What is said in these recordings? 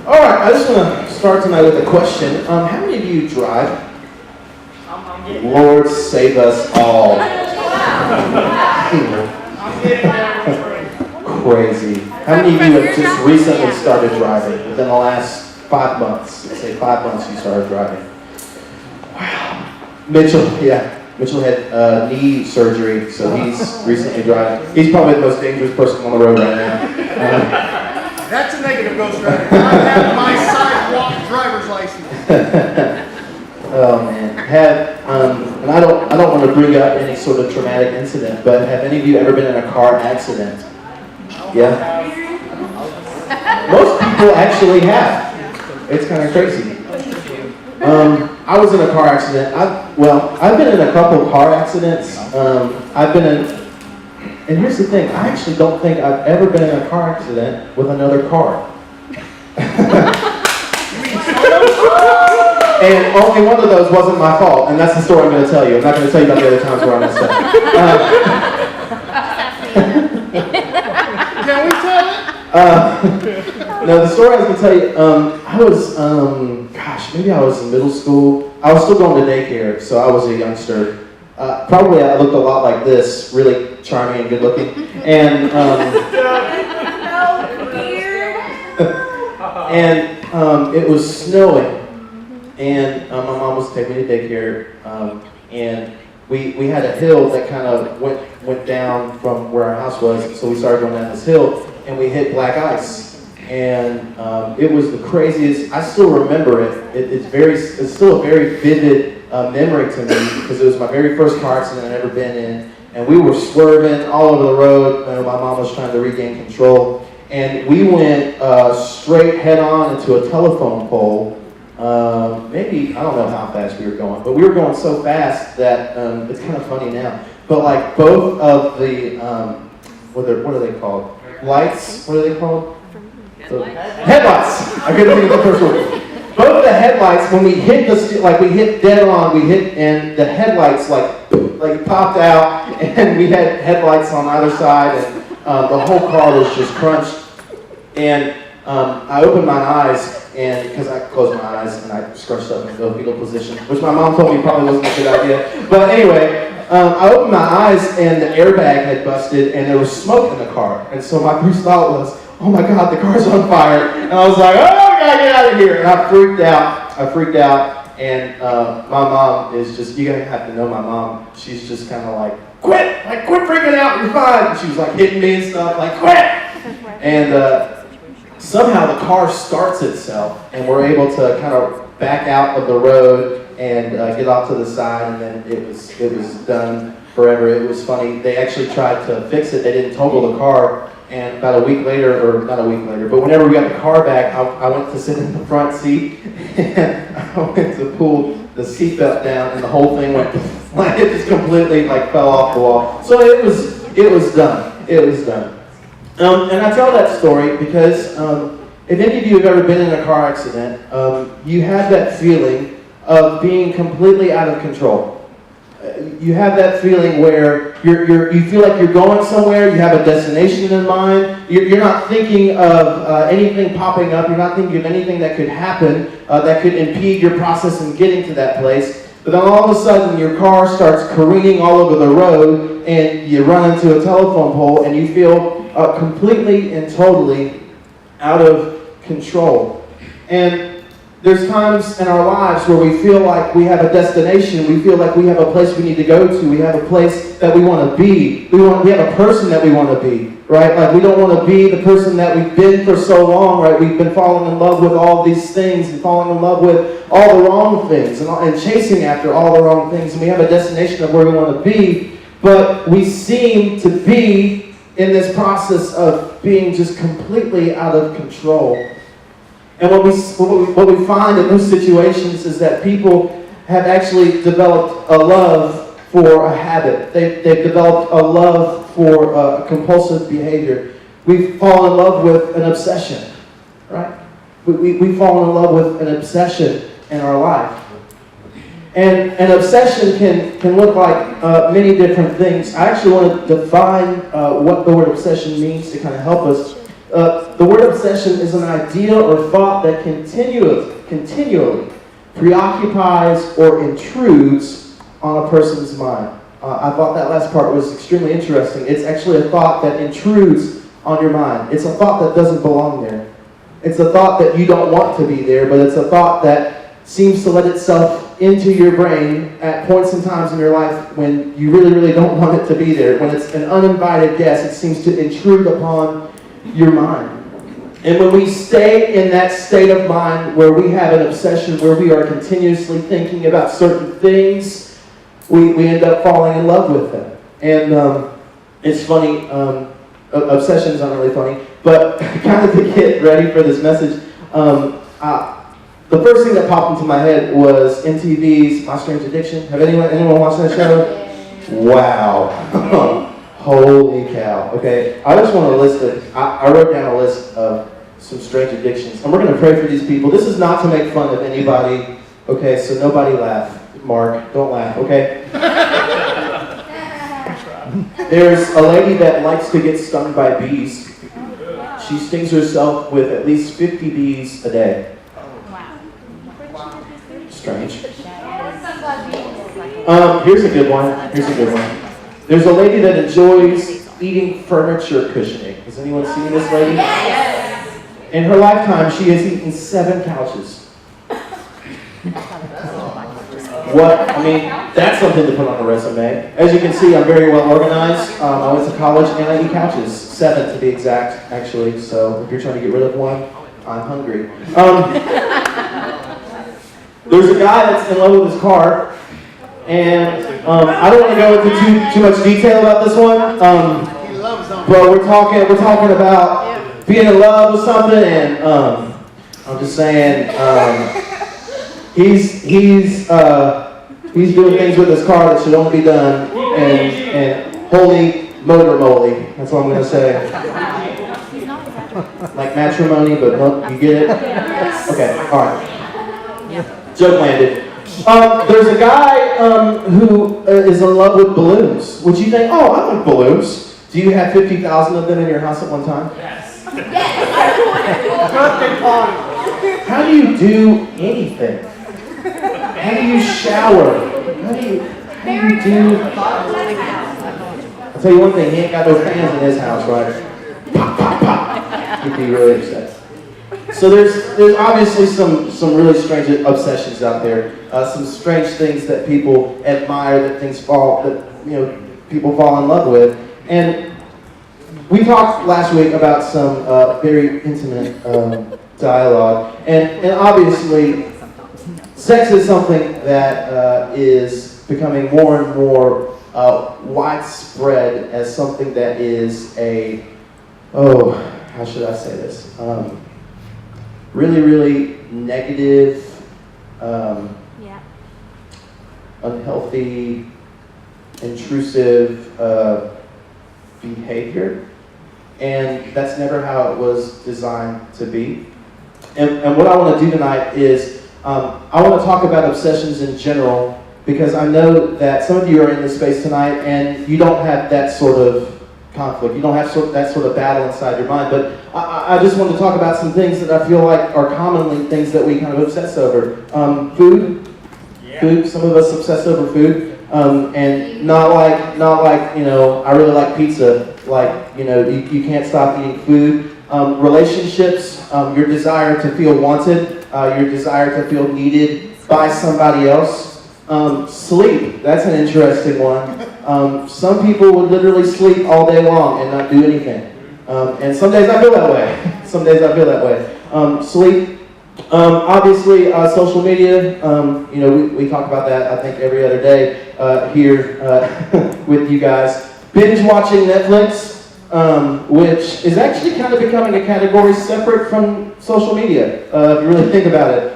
All right, I just want to start tonight with a question. How many of you drive? Lord save us all. Crazy. How many of you have just recently started driving within the last 5 months? Let's say 5 months you started driving. Wow. Mitchell had knee surgery, so he's recently driving. He's probably the most dangerous person on the road right now. That's a negative, Ghost Rider. I have my sidewalk driver's license. Oh man, and I don't want to bring up any sort of traumatic incident, but have any of you ever been in a car accident? Yeah. Most people actually have. It's kind of crazy. I was in a car accident. I've been in a couple of car accidents. And here's the thing, I actually don't think I've ever been in a car accident with another car. And only one of those wasn't my fault, and that's the story I'm going to tell you. I'm not going to tell you about the other times where I messed up. Can we tell it? No, the story I was going to tell you, I was, maybe I was in middle school. I was still going to daycare, so I was a youngster. Probably I looked a lot like this, really charming and good looking. And it was snowing. And my mom was taking me to daycare. And we had a hill that kind of went down from where our house was. So we started going down this hill and we hit black ice. And it was the craziest. I still remember it. It's still a very vivid memory to me because it was my very first car accident I'd ever been in, and we were swerving all over the road. My mom was trying to regain control, and we went straight head on into a telephone pole. Maybe I don't know how fast we were going, but we were going so fast that it's kind of funny now. But like both of the what are they called? Lights? What are they called? Headlights. I couldn't think of the first word. Both the headlights, when we hit we hit dead on, and the headlights like popped out, and we had headlights on either side, and the whole car was just crunched. And I opened my eyes, and because I closed my eyes and I scrunched up into a fetal position, which my mom told me probably wasn't a good idea. But anyway, I opened my eyes, and the airbag had busted, and there was smoke in the car. And so my first thought was, oh my God, the car's on fire. And I was like, oh, I gotta get out of here. And I freaked out. And my mom is just, you're gonna have to know my mom. She's just kind of like, quit freaking out, you're fine. And she was like hitting me and stuff, like, quit. And somehow the car starts itself, and we're able to kind of back out of the road and get off to the side, and then it was done forever. It was funny. They actually tried to fix it. They didn't total the car. And about a week later, but whenever we got the car back, I went to sit in the front seat, and I went to pull the seatbelt down, and the whole thing went, it just completely fell off the wall. So it was done. It was done. And I tell that story because if any of you have ever been in a car accident, you have that feeling of being completely out of control. You have that feeling where you feel like you're going somewhere, you have a destination in mind, you're not thinking of anything popping up, you're not thinking of anything that could happen that could impede your process in getting to that place. But then all of a sudden your car starts careening all over the road and you run into a telephone pole and you feel completely and totally out of control. And there's times in our lives where we feel like we have a destination, we feel like we have a place we need to go to, we have a place that we want to be, we have a person that we want to be, right? Like we don't want to be the person that we've been for so long, right? We've been falling in love with all these things and falling in love with all the wrong things and chasing after all the wrong things, and we have a destination of where we want to be, but we seem to be in this process of being just completely out of control. And what we find in those situations is that people have actually developed a love for a habit. They've developed a love for compulsive behavior. We fall in love with an obsession, right? We fall in love with an obsession in our life. And an obsession can look like many different things. I actually want to define what the word obsession means to kind of help us. The word obsession is an idea or thought that continually preoccupies or intrudes on a person's mind. I thought that last part was extremely interesting. It's actually a thought that intrudes on your mind. It's a thought that doesn't belong there. It's a thought that you don't want to be there, but it's a thought that seems to let itself into your brain at points and times in your life when you really, really don't want it to be there. When it's an uninvited guest, it seems to intrude upon your mind. And when we stay in that state of mind where we have an obsession, where we are continuously thinking about certain things, we end up falling in love with them. And it's funny, obsessions aren't really funny, but kind of to get ready for this message, the first thing that popped into my head was MTV's My Strange Addiction. Have anyone watched that show? Wow. Holy cow. Okay, I just want to I wrote down a list of some strange addictions. And we're going to pray for these people. This is not to make fun of anybody. Okay, so nobody laugh. Mark, don't laugh, okay? There's a lady that likes to get stung by bees. She stings herself with at least 50 bees a day. Strange. Here's a good one. There's a lady that enjoys eating furniture cushioning. Has anyone seen this lady? Yes. In her lifetime, she has eaten 7 couches. That's something to put on a resume. As you can see, I'm very well organized. I went to college and I eat couches. 7 to be exact, actually. So if you're trying to get rid of one, I'm hungry. There's a guy that's in love with his car. And I don't want to go into too much detail about this one. But we're talking about being in love with something, and I'm just saying he's doing things with his car that should only be done and holy motor moly. That's what I'm going to say. Like matrimony, but no, you get it? Okay, all right. Joke landed. There's a guy who is in love with balloons. Would you think, oh, I like balloons. Do you have 50,000 of them in your house at one time? Yes. How do you do anything? How do you shower? How do you do... I'll tell you one thing, he ain't got no fans in his house, right? Pop, pop, pop. He'd be really upset. So there's obviously some really strange obsessions out there, some strange things that people admire, that people fall in love with, and we talked last week about some very intimate dialogue, and obviously sex is something that is becoming more and more widespread as something that is how should I say this? Really, really negative, unhealthy, intrusive behavior. And that's never how it was designed to be. And what I want to do tonight is, I want to talk about obsessions in general, because I know that some of you are in this space tonight and you don't have that sort of conflict. You don't have that sort of battle inside your mind. But I just want to talk about some things that I feel like are commonly things that we kind of obsess over. Food. Yeah. Food. Some of us obsess over food. And not like, I really like pizza. Like, you can't stop eating food. Relationships, your desire to feel wanted, your desire to feel needed by somebody else. Sleep, that's an interesting one. Some people would literally sleep all day long and not do anything. And some days I feel that way. Sleep. Obviously, social media, we talk about that, I think, every other day here with you guys. Binge watching Netflix, which is actually kind of becoming a category separate from social media, if you really think about it.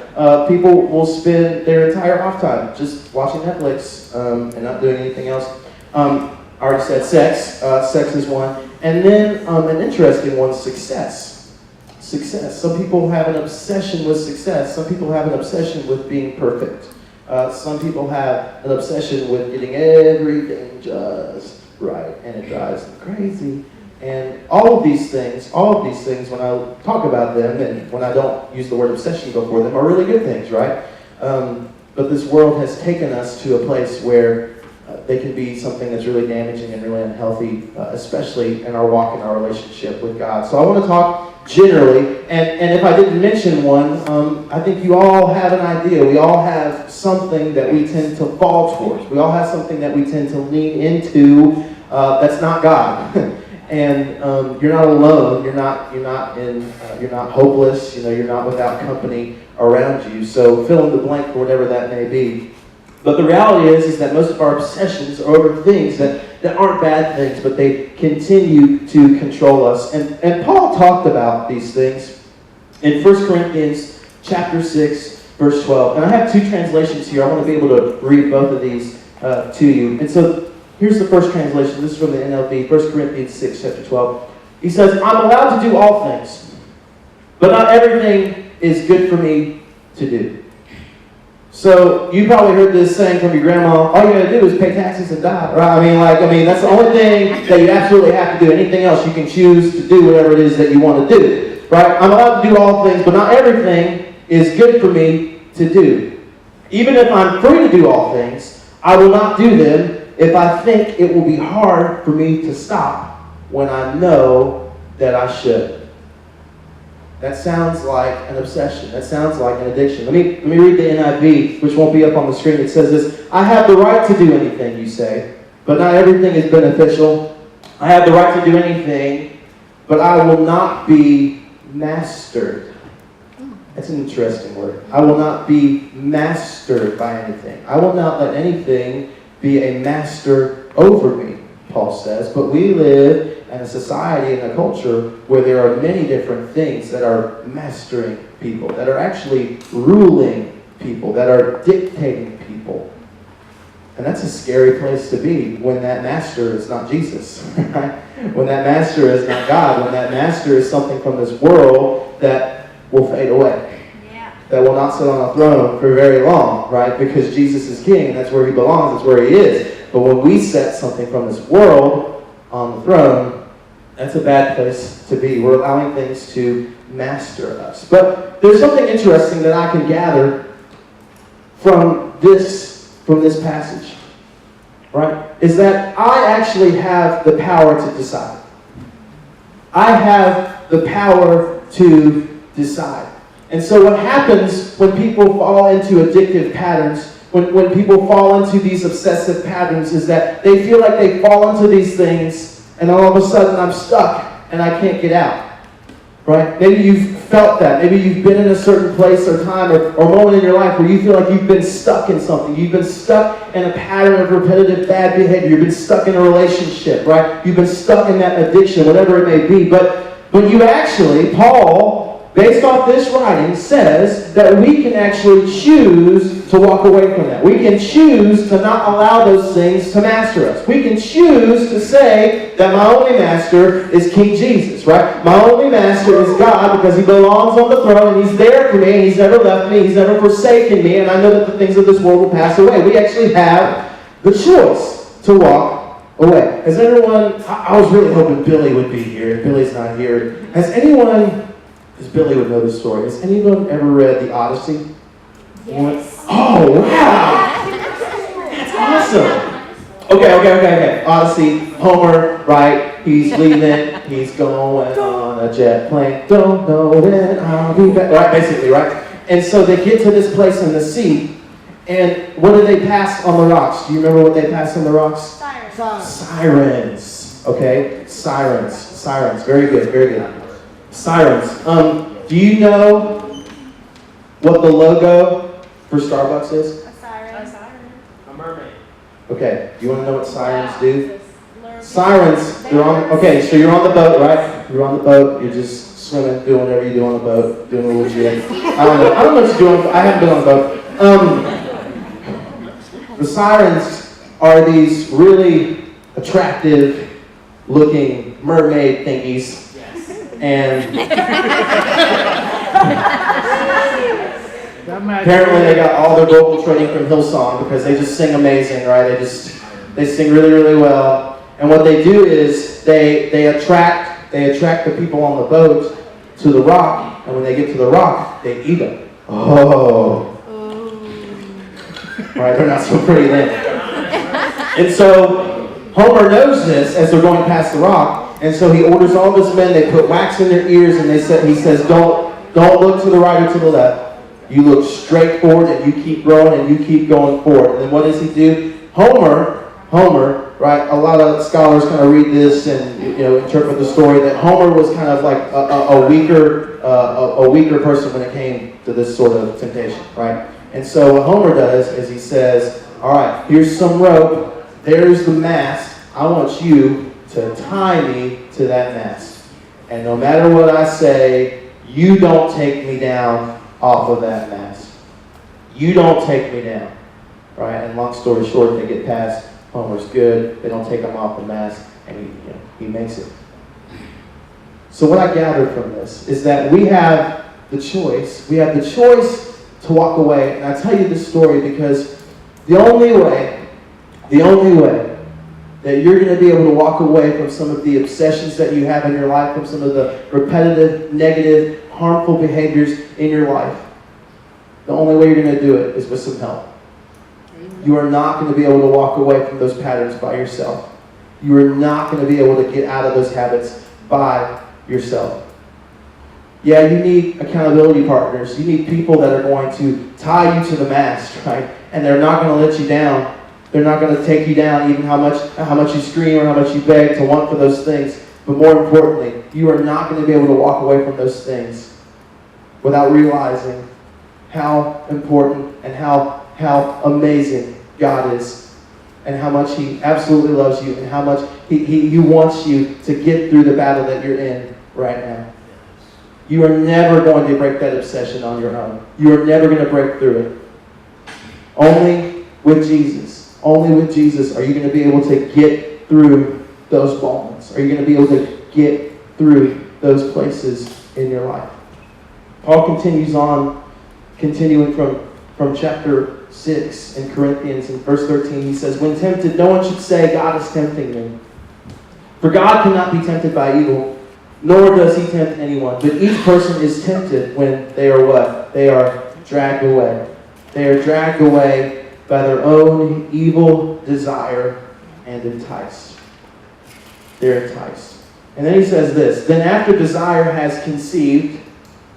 People will spend their entire off time just watching Netflix and not doing anything else. I already said sex. Sex is one. And then an interesting one, success. Success. Some people have an obsession with success. Some people have an obsession with being perfect. Some people have an obsession with getting everything just right, and it drives them crazy. And all of these things, when I talk about them, and when I don't use the word obsession before them, are really good things, right? But this world has taken us to a place where they can be something that's really damaging and really unhealthy, especially in our walk in our relationship with God. So I want to talk generally, and if I didn't mention one, I think you all have an idea. We all have something that we tend to fall towards. We all have something that we tend to lean into that's not God. And you're not alone. You're not hopeless. You're not without company around you. So fill in the blank for whatever that may be. But the reality is that most of our obsessions are over things that aren't bad things, but they continue to control us. And Paul talked about these things in 1 Corinthians chapter 6, verse 12. And I have two translations here. I want to be able to read both of these to you. And so here's the first translation. This is from the NLV, 1 Corinthians 6, chapter 12. He says, I'm allowed to do all things, but not everything is good for me to do. So you probably heard this saying from your grandma, all you gotta do is pay taxes and die, right? I mean, that's the only thing that you absolutely have to do. Anything else, you can choose to do whatever it is that you want to do, right? I'm allowed to do all things, but not everything is good for me to do. Even if I'm free to do all things, I will not do them if I think it will be hard for me to stop when I know that I should. That sounds like an obsession. That sounds like an addiction. Let me read the NIV, which won't be up on the screen. It says this: I have the right to do anything, you say, but not everything is beneficial. I have the right to do anything, but I will not be mastered. That's an interesting word. I will not be mastered by anything. I will not let anything be a master over me, Paul says. But we live in a society and a culture where there are many different things that are mastering people, that are actually ruling people, that are dictating people. And that's a scary place to be when that master is not Jesus, right? When that master is not God, when that master is something from this world that will fade away, that will not sit on a throne for very long, right? Because Jesus is king, and that's where he belongs, that's where he is. But when we set something from this world on the throne, that's a bad place to be. We're allowing things to master us. But there's something interesting that I can gather from this passage, right? Is that I actually have the power to decide. I have the power to decide. And so what happens when people fall into addictive patterns, when people fall into these obsessive patterns, is that they feel like they fall into these things and all of a sudden I'm stuck and I can't get out, right? Maybe you've felt that. Maybe you've been in a certain place or time or moment in your life where you feel like you've been stuck in something. You've been stuck in a pattern of repetitive bad behavior. You've been stuck in a relationship, right? You've been stuck in that addiction, whatever it may be. But you actually, Paul, based off this writing, says that we can actually choose to walk away from that. We can choose to not allow those things to master us. We can choose to say that my only master is King Jesus, right? My only master is God because he belongs on the throne and he's there for me and he's never left me, he's never forsaken me, and I know that the things of this world will pass away. We actually have the choice to walk away. Has anyone, I was really hoping Billy would be here, and Billy's not here. Has anyone... Because Billy would know this story. Has anyone ever read The Odyssey? Yes. Oh, wow! That's awesome! Okay. Odyssey, Homer, right? He's leaving, he's going on a jet plane. Don't know when I'll be back. Right, basically, right? And so they get to this place in the sea, and what do they pass on the rocks? Do you remember what they passed on the rocks? Sirens. Okay? Sirens. Very good. Sirens. Do you know what the logo for Starbucks is? A siren. A mermaid. Okay. Do you want to know what sirens do? Sirens. They're on. Okay, so you're on the boat, right? You're on the boat. You're just swimming, doing whatever you do on the boat, doing a little jig. I don't know what you're doing. I haven't been on a boat. The sirens are these really attractive looking mermaid thingies. And Apparently they got all their vocal training from Hillsong because they just sing amazing, right? They sing really, really well. And what they do is they attract the people on the boat to the rock, and when they get to the rock, they eat them. Oh. Right, they're not so pretty then. And so Homer knows this as they're going past the rock, and so he orders all of his men, they put wax in their ears, and he says, don't look to the right or to the left. You look straight forward, and you keep growing, and you keep going forward. And then what does he do? Homer, right? A lot of scholars kind of read this and interpret the story that Homer was kind of like a weaker person when it came to this sort of temptation, right? And so what Homer does is he says, all right, here's some rope. There's the mast. I want you to tie me to that mast. And no matter what I say, you don't take me down off of that mast. You don't take me down. Right? And long story short, they get past. Homer's good. They don't take him off the mast, and he makes it. So what I gathered from this is that we have the choice. We have the choice to walk away. And I tell you this story because the only way that you're going to be able to walk away from some of the obsessions that you have in your life, from some of the repetitive, negative, harmful behaviors in your life, the only way you're going to do it is with some help. You are not going to be able to walk away from those patterns by yourself. You are not going to be able to get out of those habits by yourself. Yeah, you need accountability partners. You need people that are going to tie you to the mast, right? And they're not going to let you down. They're not going to take you down, even how much you scream or how much you beg to want for those things. But more importantly, you are not going to be able to walk away from those things without realizing how important and how amazing God is, and how much He absolutely loves you, and how much He wants you to get through the battle that you're in right now. You are never going to break that obsession on your own. You are never going to break through it. Only with Jesus are you going to be able to get through those moments. Are you going to be able to get through those places in your life? Paul continuing from chapter 6 in Corinthians, in verse 13, he says, when tempted, no one should say, God is tempting me. For God cannot be tempted by evil, nor does He tempt anyone. But each person is tempted when they are what? They are dragged away. They are dragged away by their own evil desire and enticed. They're enticed. And then he says this, then after desire has conceived,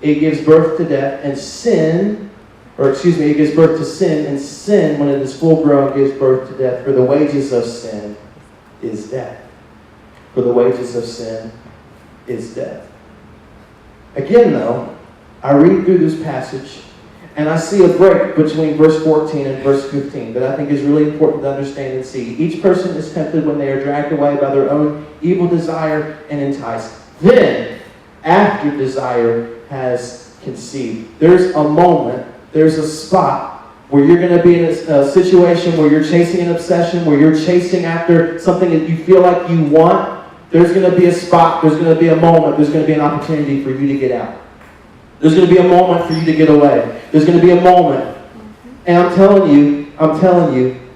it gives birth to death, and it gives birth to sin, and sin, when it is full grown, gives birth to death. For the wages of sin is death. For the wages of sin is death. Again, though, I read through this passage, and I see a break between verse 14 and verse 15 that I think is really important to understand and see. Each person is tempted when they are dragged away by their own evil desire and enticed. Then, after desire has conceived, there's a moment, there's a spot where you're going to be in a situation where you're chasing an obsession, where you're chasing after something that you feel like you want. There's going to be a spot, there's going to be a moment, there's going to be an opportunity for you to get out. There's going to be a moment for you to get away. There's going to be a moment. And I'm telling you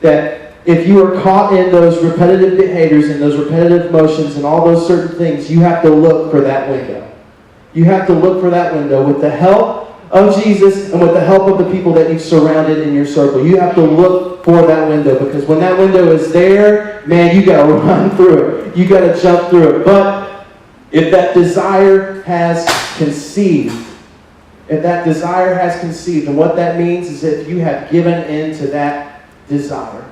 that if you are caught in those repetitive behaviors and those repetitive motions and all those certain things, you have to look for that window. You have to look for that window with the help of Jesus and with the help of the people that you've surrounded in your circle. You have to look for that window, because when that window is there, man, you got to run through it. You got to jump through it. But if that desire has conceived, and what that means is that you have given into that desire.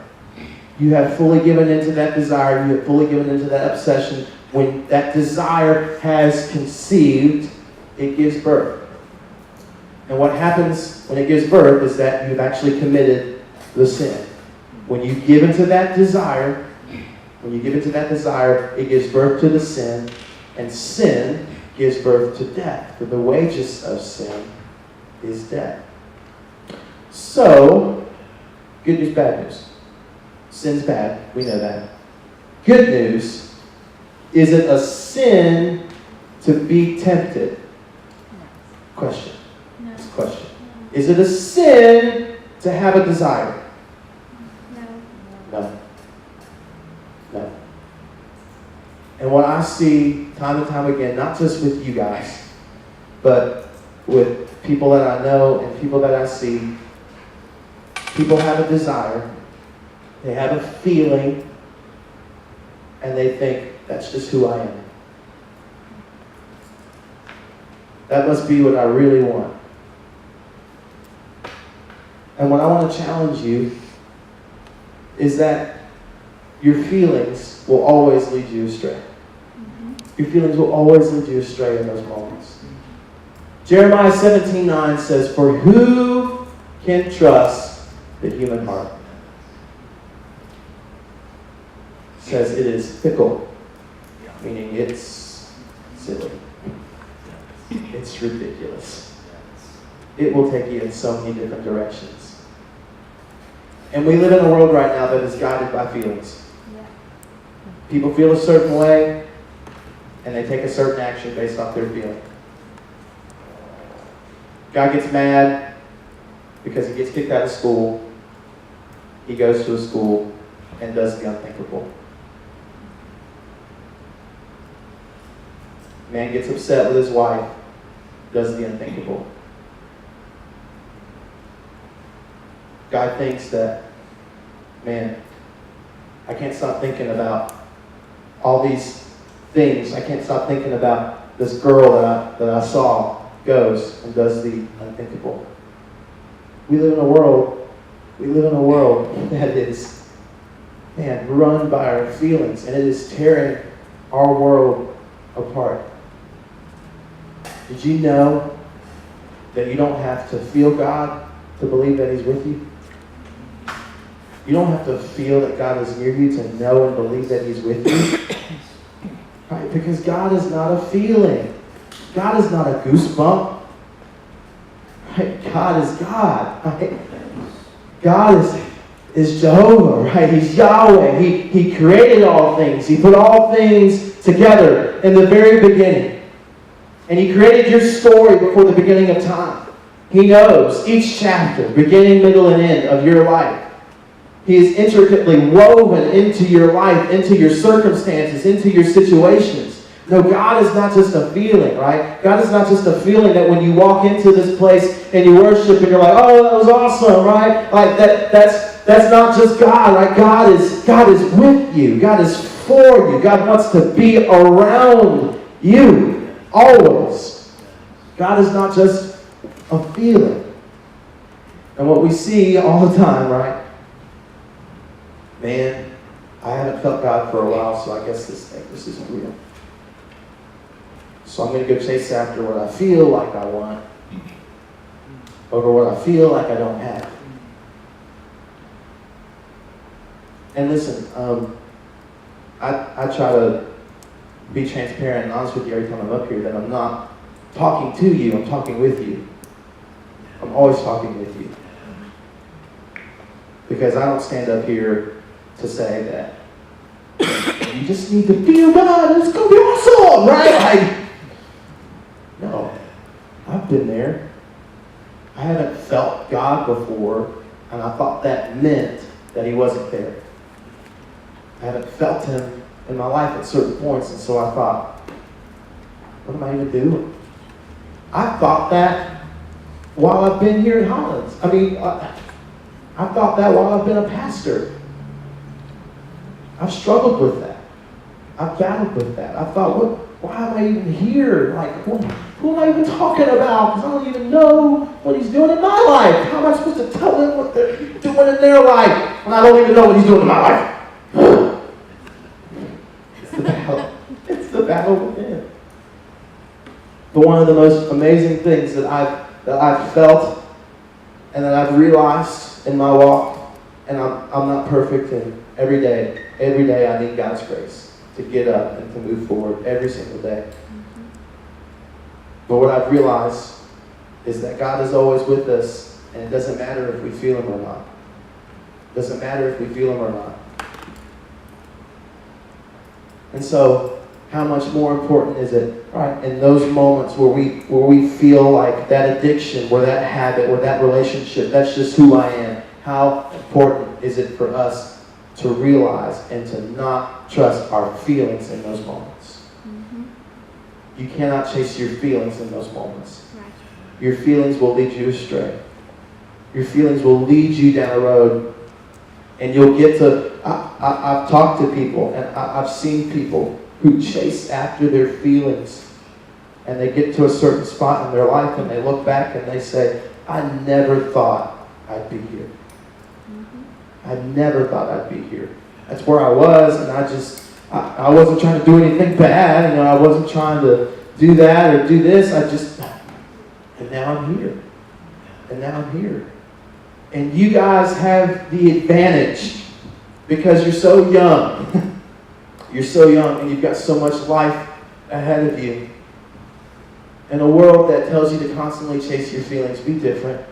You have fully given into that desire. You have fully given into that obsession. When that desire has conceived, it gives birth. And what happens when it gives birth is that you've actually committed the sin. When you give into that desire, it gives birth to the sin, and sin gives birth to death. For the wages of sin is death. So, good news, bad news. Sin's bad, we know that. Good news, is it a sin to be tempted? Question. It's a question. Is it a sin to have a desire? No. No. And what I see time and time again, not just with you guys, but with people that I know and people that I see, people have a desire, they have a feeling, and they think, that's just who I am. That must be what I really want. And what I want to challenge you is that your feelings will always lead you astray. Your feelings will always lead you astray in those moments. Jeremiah 17:9 says, for who can trust the human heart? It says it is fickle, meaning it's silly. It's ridiculous. It will take you in so many different directions. And we live in a world right now that is guided by feelings. People feel a certain way, and they take a certain action based off their feeling. Guy gets mad because he gets kicked out of school. He goes to a school and does the unthinkable. Man gets upset with his wife, does the unthinkable. Guy thinks that, man, I can't stop thinking about all these things. I can't stop thinking about this girl that I saw goes and does the unthinkable. We live in a world that is, man, run by our feelings, and it is tearing our world apart. Did you know that you don't have to feel God to believe that He's with you? You don't have to feel that God is near you to know and believe that He's with you. Right? Because God is not a feeling. God is not a goosebump. Right? God is God. Right? God is Jehovah, right? He's Yahweh. He created all things. He put all things together in the very beginning. And He created your story before the beginning of time. He knows each chapter, beginning, middle, and end of your life. He is intricately woven into your life, into your circumstances, into your situations. No, God is not just a feeling, right? God is not just a feeling that when you walk into this place and you worship and you're like, oh, that was awesome, right? Like that's not just God, right? God is with you. God is for you. God wants to be around you always. God is not just a feeling. And what we see all the time, right? Man, I haven't felt God for a while, so I guess this isn't real. So I'm going to go chase after what I feel like I want over what I feel like I don't have. And listen, I try to be transparent and honest with you every time I'm up here that I'm not talking to you, I'm talking with you. I'm always talking with you. Because I don't stand up here to say that you just need to feel God, it's going to be awesome, right? No, I've been there. I haven't felt God before, and I thought that meant that He wasn't there. I haven't felt Him in my life at certain points, and so I thought, what am I even doing? I thought that while I've been here in Hollins. I mean, I thought that while I've been a pastor. I've struggled with that. I've battled with that. I thought, why am I even here? Like, who am I even talking about? Because I don't even know what He's doing in my life. How am I supposed to tell them what they're doing in their life when I don't even know what He's doing in my life? It's the battle. It's the battle within. But one of the most amazing things that I've felt and that I've realized in my walk, and I'm not perfect, and every day I need God's grace to get up and to move forward every single day. But what I've realized is that God is always with us, and it doesn't matter if we feel Him or not. It doesn't matter if we feel Him or not. And so, how much more important is it, right, in those moments where we feel like that addiction, where that habit, where that relationship, that's just who I am. How important is it for us to realize and to not trust our feelings in those moments? You cannot chase your feelings in those moments. Right. Your feelings will lead you astray. Your feelings will lead you down a road. And you'll get to, I've talked to people, and I've seen people who chase after their feelings. And they get to a certain spot in their life, and they look back and they say, I never thought I'd be here. I never thought I'd be here. That's where I was, and I wasn't trying to do anything bad. You know, I wasn't trying to do that or do this. And now I'm here. And now I'm here. And you guys have the advantage because you're so young. You're so young, and you've got so much life ahead of you. In a world that tells you to constantly chase your feelings, be different.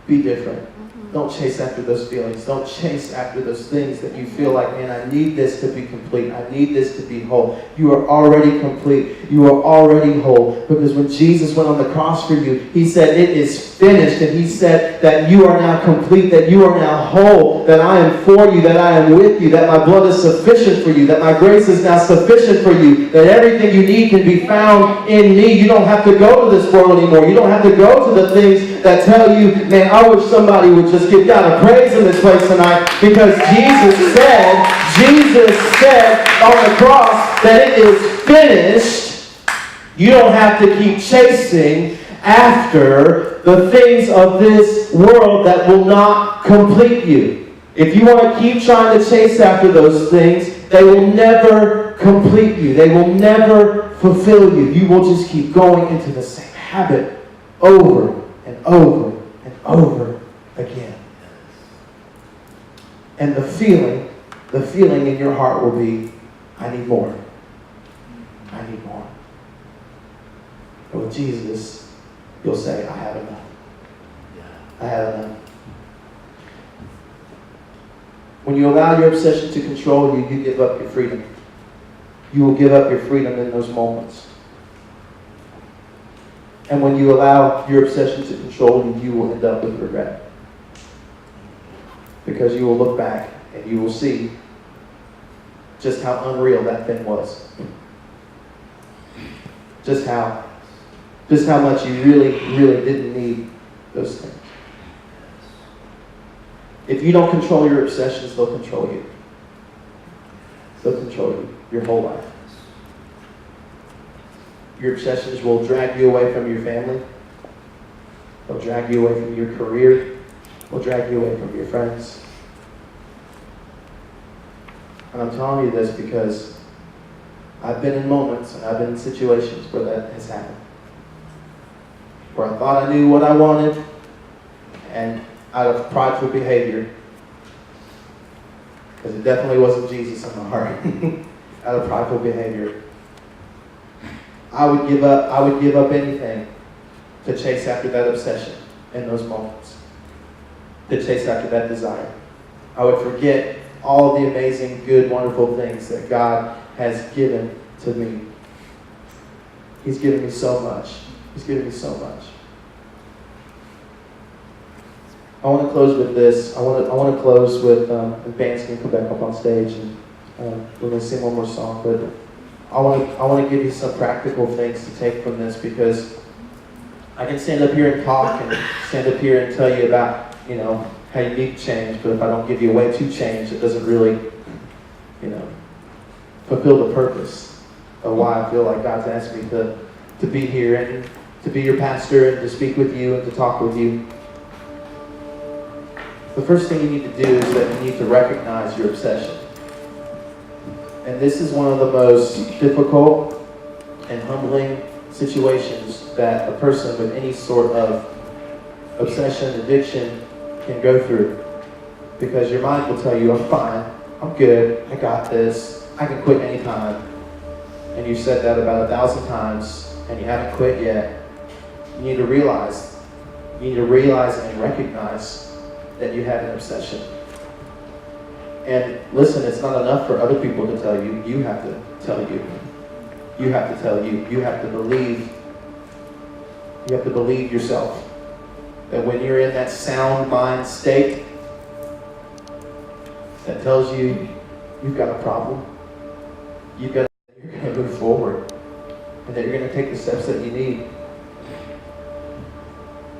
Be different. Don't chase after those feelings. Don't chase after those things that you feel like, man, I need this to be complete. I need this to be whole. You are already complete. You are already whole. Because when Jesus went on the cross for you, He said, it is finished. And He said that you are now complete, that you are now whole, that I am for you, that I am with you, that my blood is sufficient for you, that my grace is now sufficient for you, that everything you need can be found in me. You don't have to go to this world anymore. You don't have to go to the things that tell you, man, I wish somebody would just give God a praise in this place tonight, because Jesus said on the cross that it is finished. You don't have to keep chasing after the things of this world that will not complete you. If you want to keep trying to chase after those things, they will never complete you. They will never fulfill you. You will just keep going into the same habit over and over and over again. And the feeling in your heart will be, I need more. I need more. And with Jesus, you'll say, I have enough. I have enough. When you allow your obsession to control you, you give up your freedom. You will give up your freedom in those moments. And when you allow your obsession to control you, you will end up with regret. Because you will look back and you will see just how unreal that thing was. Just how much you really, really didn't need those things. If you don't control your obsessions, they'll control you. They'll control you your whole life. Your obsessions will drag you away from your family. They'll drag you away from your career. They'll drag you away from your friends. And I'm telling you this because I've been in moments and I've been in situations where that has happened. Where I thought I knew what I wanted, and out of prideful behavior, because it definitely wasn't Jesus in my heart, out of prideful behavior, I would give up anything to chase after that obsession in those moments, to chase after that desire. I would forget all the amazing, good, wonderful things that God has given to me. He's given me so much. He's given me so much. I want to close with this. I want to close with, the band's going to come back up on stage, and we're going to sing one more song, but I want to give you some practical things to take from this, because I can stand up here and talk and stand up here and tell you about, how you need to change, but if I don't give you a way to change, it doesn't really, fulfill the purpose of why I feel like God's asked me to be here and to be your pastor and to speak with you and to talk with you. The first thing you need to do is that you need to recognize your obsession. And this is one of the most difficult and humbling situations that a person with any sort of obsession, addiction can go through. Because your mind will tell you, I'm fine, I'm good, I got this, I can quit anytime. And you've said that about 1,000 times and you haven't quit yet. You need to realize and recognize that you have an obsession. And listen, it's not enough for other people to tell you. You have to tell you. You have to tell you. You have to believe. You have to believe yourself. That when you're in that sound mind state that tells you you've got a problem, you're going to move forward, and that you're going to take the steps that you need.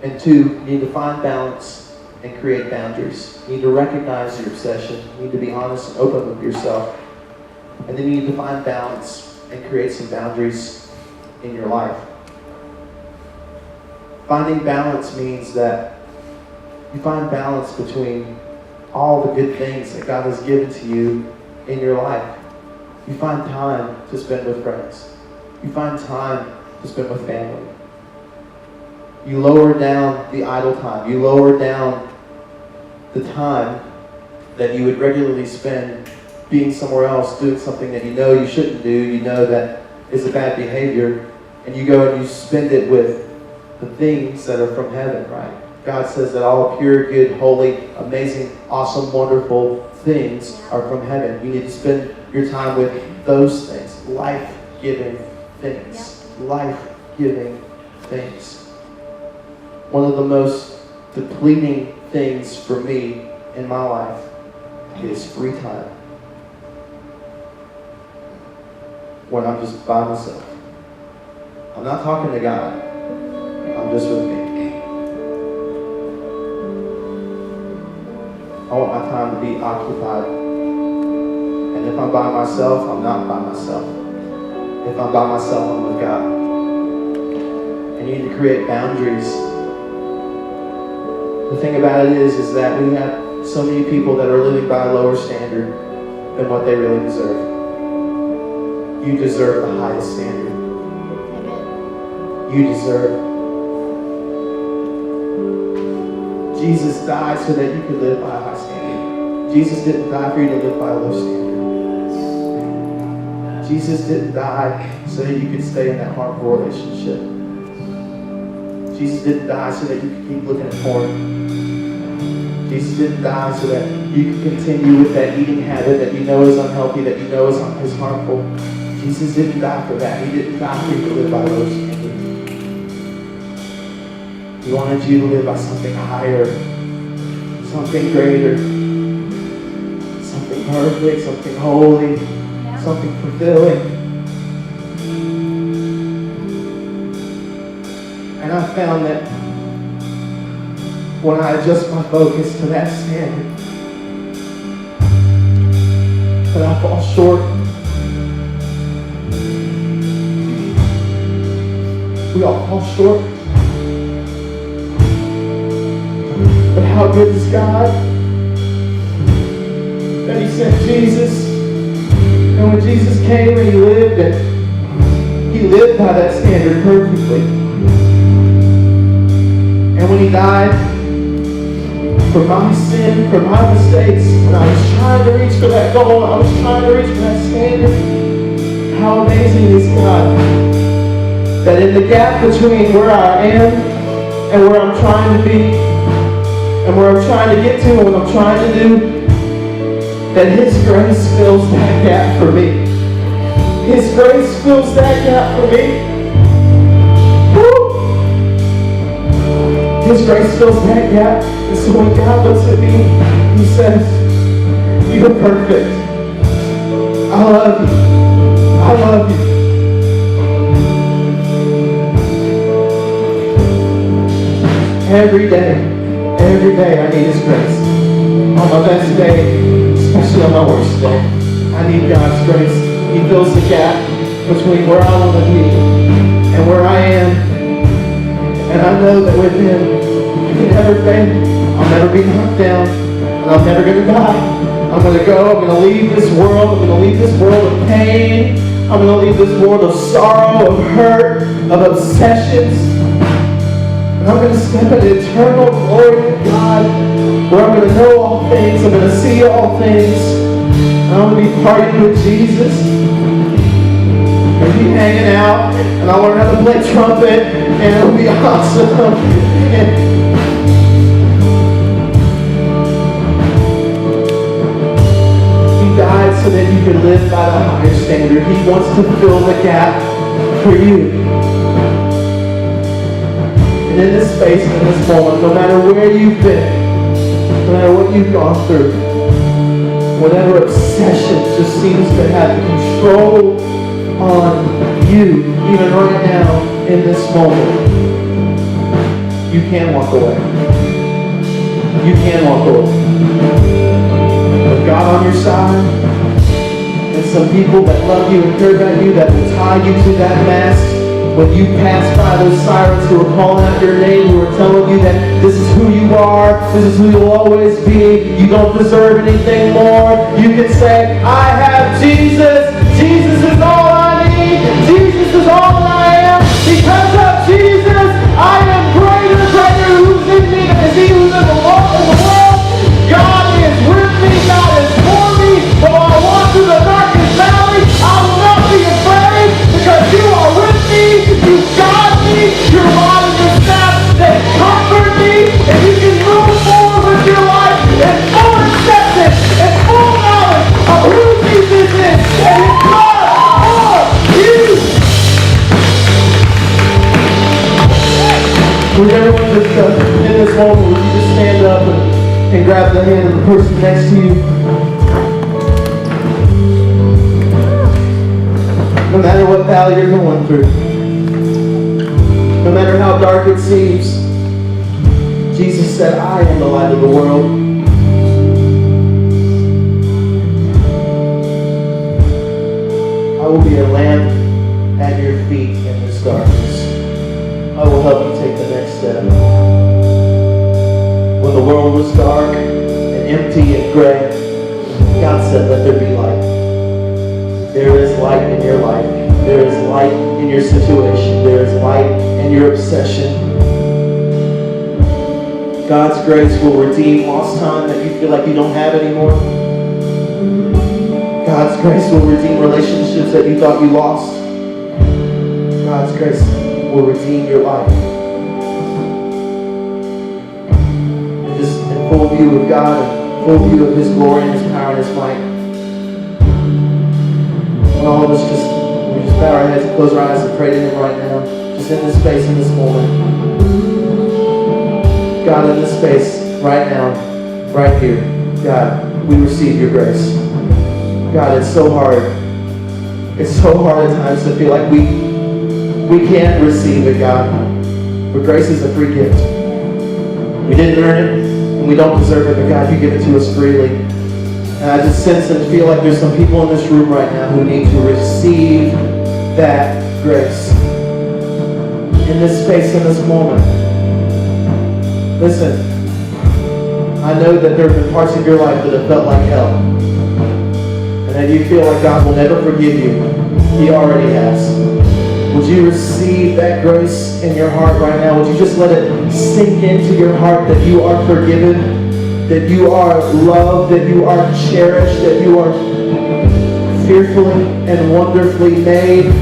And two, you need to find balance and create boundaries. You need to recognize your obsession. You need to be honest and open with yourself. And then you need to find balance and create some boundaries in your life. Finding balance means that you find balance between all the good things that God has given to you in your life. You find time to spend with friends. You find time to spend with family. You lower down the idle time. You lower down the time that you would regularly spend being somewhere else, doing something that you know you shouldn't do, you know that is a bad behavior, and you go and you spend it with the things that are from heaven, right? God says that all pure, good, holy, amazing, awesome, wonderful things are from heaven. You need to spend your time with those things, life-giving things, life-giving things. One of the most depleting things for me in my life is free time. When I'm just by myself. I'm not talking to God. I'm just with me. I want my time to be occupied. And if I'm by myself, I'm not by myself. If I'm by myself, I'm with God. And you need to create boundaries. The thing about it is that we have so many people that are living by a lower standard than what they really deserve. You deserve the highest standard. You deserve. Jesus died so that you could live by a high standard. Jesus didn't die for you to live by a low standard. Jesus didn't die so that you could stay in that harmful relationship. Jesus didn't die so that you could keep looking at porn. Jesus didn't die so that you could continue with that eating habit that you know is unhealthy, that you know is harmful. Jesus didn't die for that. He didn't die for you to live by low standards. He wanted you to live by something higher, something greater, something perfect, something holy, something fulfilling. And I found that when I adjust my focus to that standard, that I fall short. We all fall short. But how good is God that He sent Jesus? And when Jesus came and He lived by that standard perfectly. And when He died for my sin, for my mistakes, when I was trying to reach for that goal, I was trying to reach for that standard, how amazing is God? That in the gap between where I am and where I'm trying to be and where I'm trying to get to and what I'm trying to do, that His grace fills that gap for me. His grace fills that gap for me. Woo! His grace fills that gap. And so when God looks at me, He says, "You're perfect. I love you. I love you." Every day I need His grace. On my best day, especially on my worst day, I need God's grace. He fills the gap between where I want to be and where I am. And I know that with Him, I can never fail. I'll never be knocked down. And I'm never going to die. I'm going to go. I'm going to leave this world. I'm going to leave this world of pain. I'm going to leave this world of sorrow, of hurt, of obsessions. I'm going to step into eternal glory of God, where I'm going to know all things, I'm going to see all things, and I'm going to be partying with Jesus. I'm going to be hanging out, and I'll learn how to play trumpet, and it'll be awesome. so that you can live by the higher standard. He wants to fill the gap for you. And in this space, in this moment, no matter where you've been, no matter what you've gone through, whatever obsession just seems to have control on you, even right now, in this moment, you can walk away. You can walk away. With God on your side, and some people that love you and care about you, that will tie you to that mast. When you pass by those sirens who are calling out your name, who are telling you that this is who you are, this is who you'll always be, you don't deserve anything more, you can say, I have Jesus. Jesus is all I need. Jesus is all that I am. Because of Jesus, I am greater. Greater who's in me than is he who's in the world. God is with me. God is for me. Though I walk through the darkest valley, I will not be afraid because you are with me. You guide me. Your rod and your staff, they comfort me. And you can move forward with your life in full acceptance and full knowledge of who Jesus is and his blood for you. Would everyone just, in this moment, would you just stand up and grab the hand of the person next to you? No matter what valley you're going through, no matter how dark it seems, Jesus said, I am the light of the world. I will be a lamp at your feet in this darkness. I will help you take the next step. When the world was dark and empty and gray, God said, let there be light. There is light in your life. There is light in your situation. There is light in your obsession. God's grace will redeem lost time that you feel like you don't have anymore. God's grace will redeem relationships that you thought you lost. God's grace will redeem your life. And just in full view of God, and full view of his glory and his power and his might. And all of us we just bow our heads and close our eyes and pray to him right now. Just in this space, in this moment. God, in this space, right now, right here, God, we receive your grace. God, it's so hard. It's so hard at times to feel like we can't receive it, God. But grace is a free gift. We didn't earn it, and we don't deserve it, but God, you give it to us freely. And I just sense and feel like there's some people in this room right now who need to receive that grace. In this space, in this moment. Listen, I know that there have been parts of your life that have felt like hell. And that you feel like God will never forgive you. He already has. Would you receive that grace in your heart right now? Would you just let it sink into your heart that you are forgiven, that you are loved, that you are cherished, that you are fearfully and wonderfully made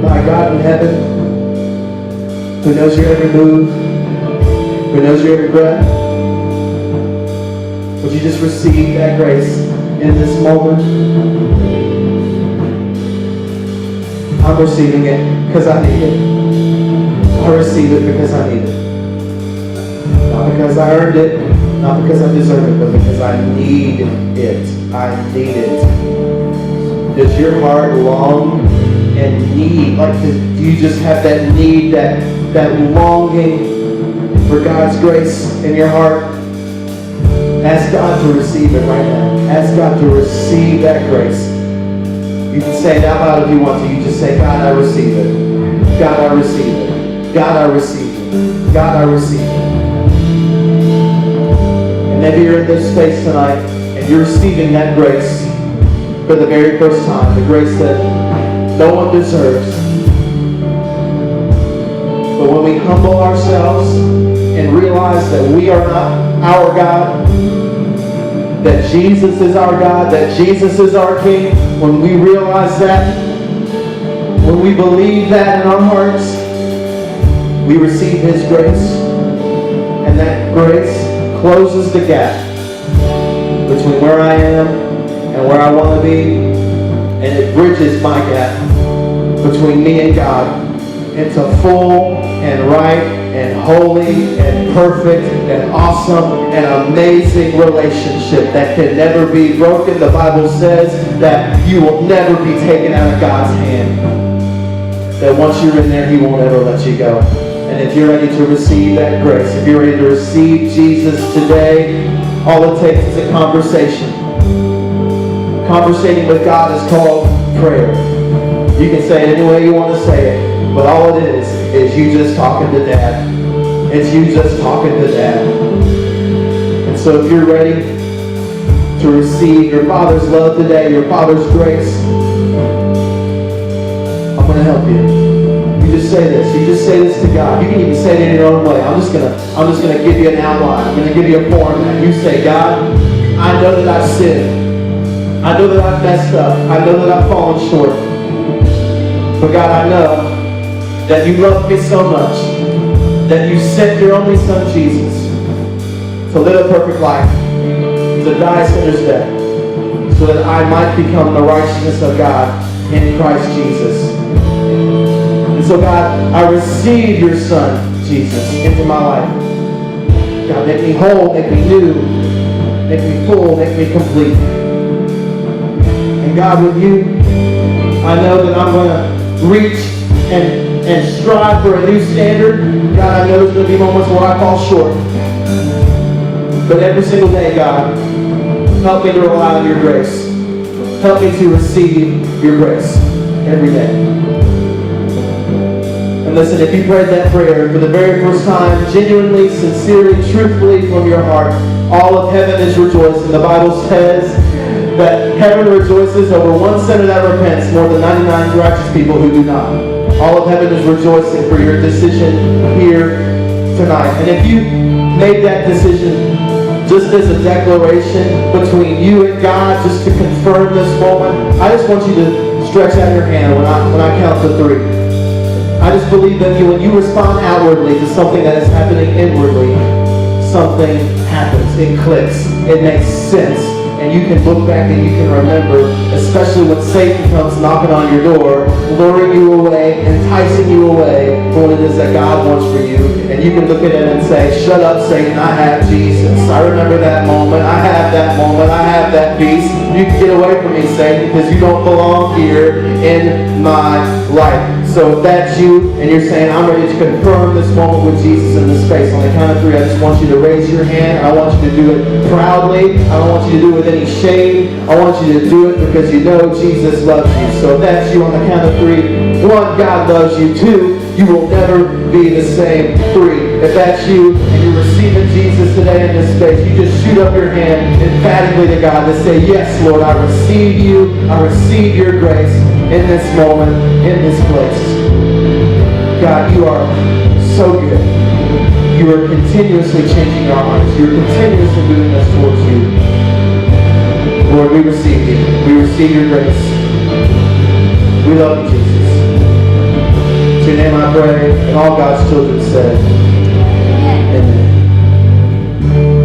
by God in heaven, who knows your every move, who knows your every breath? Would you just receive that grace in this moment? I'm receiving it because I need it. I receive it because I need it. Not because I earned it, not because I deserve it, but because I need it. I need it. Does your heart long and need, like do you just have that need, that longing for God's grace in your heart? Ask God to receive it right now. Ask God to receive that grace. You can say it out loud if you want to. You just say, God, I receive it. God, I receive it. God, I receive it. God, I receive it. And maybe you're in this space tonight and you're receiving that grace for the very first time. The grace that no one deserves. But when we humble ourselves and realize that we are not our God, that Jesus is our God, that Jesus is our King, when we realize that, when we believe that in our hearts, we receive his grace. And that grace closes the gap between where I am and where I want to be, and it bridges my gap between me and God into full and right and holy and perfect and awesome and amazing relationship that can never be broken. The Bible says that you will never be taken out of God's hand. That once you're in there, He won't ever let you go. And if you're ready to receive that grace, if you're ready to receive Jesus today, all it takes is a conversation. Conversating with God is called prayer. You can say it any way you want to say it, but all it is you just talking to Dad. It's you just talking to Dad. And so if you're ready to receive your Father's love today, your Father's grace, I'm going to help you. You just say this. You just say this to God. You can even say it in your own way. I'm just gonna give you an outline. I'm gonna give you a format. You say, God, I know that I've sinned. I know that I've messed up. I know that I've fallen short. But God, I know that you love me so much that you sent your only Son, Jesus, to live a perfect life, to die a sinner's death, so that I might become the righteousness of God in Christ Jesus. And so, God, I receive your Son, Jesus, into my life. God, make me whole, make me new, make me full, make me complete. And God, with you, I know that I'm going to reach and strive for a new standard. God, I know there's going to be moments where I fall short. But every single day, God, help me to rely on your grace. Help me to receive your grace every day. And listen, if you prayed that prayer for the very first time, genuinely, sincerely, truthfully from your heart, all of heaven is rejoicing. The Bible says that heaven rejoices over one sinner that repents more than 99 righteous people who do not. All of heaven is rejoicing for your decision here tonight. And if you made that decision just as a declaration between you and God, just to confirm this moment, I just want you to stretch out your hand when I count to 3. I just believe that when you respond outwardly to something that is happening inwardly, something happens. It clicks. It makes sense. And you can look back and you can remember, especially when Satan comes knocking on your door, luring you away, enticing you away from what it is that God wants for you. And you can look at him and say, shut up, Satan, I have Jesus. I remember that moment. I have that moment. I have that peace. You can get away from me, Satan, because you don't belong here in my life. So if that's you, and you're saying, I'm ready to confirm this moment with Jesus in this space, on the count of 3, I just want you to raise your hand. I want you to do it proudly. I don't want you to do it with any shame. I want you to do it because you know Jesus loves you. So if that's you, on the count of 3, 1, God loves you. 2, you will never be the same. 3, if that's you, and you're receiving Jesus today in this space, you just shoot up your hand emphatically to God to say, yes, Lord, I receive you. I receive your grace in this moment, in this place. God, you are so good. You are continuously changing our hearts. You're continuously moving us towards you. Lord, we receive you. We receive your grace. We love you, Jesus. In your name I pray, and all God's children said, Amen.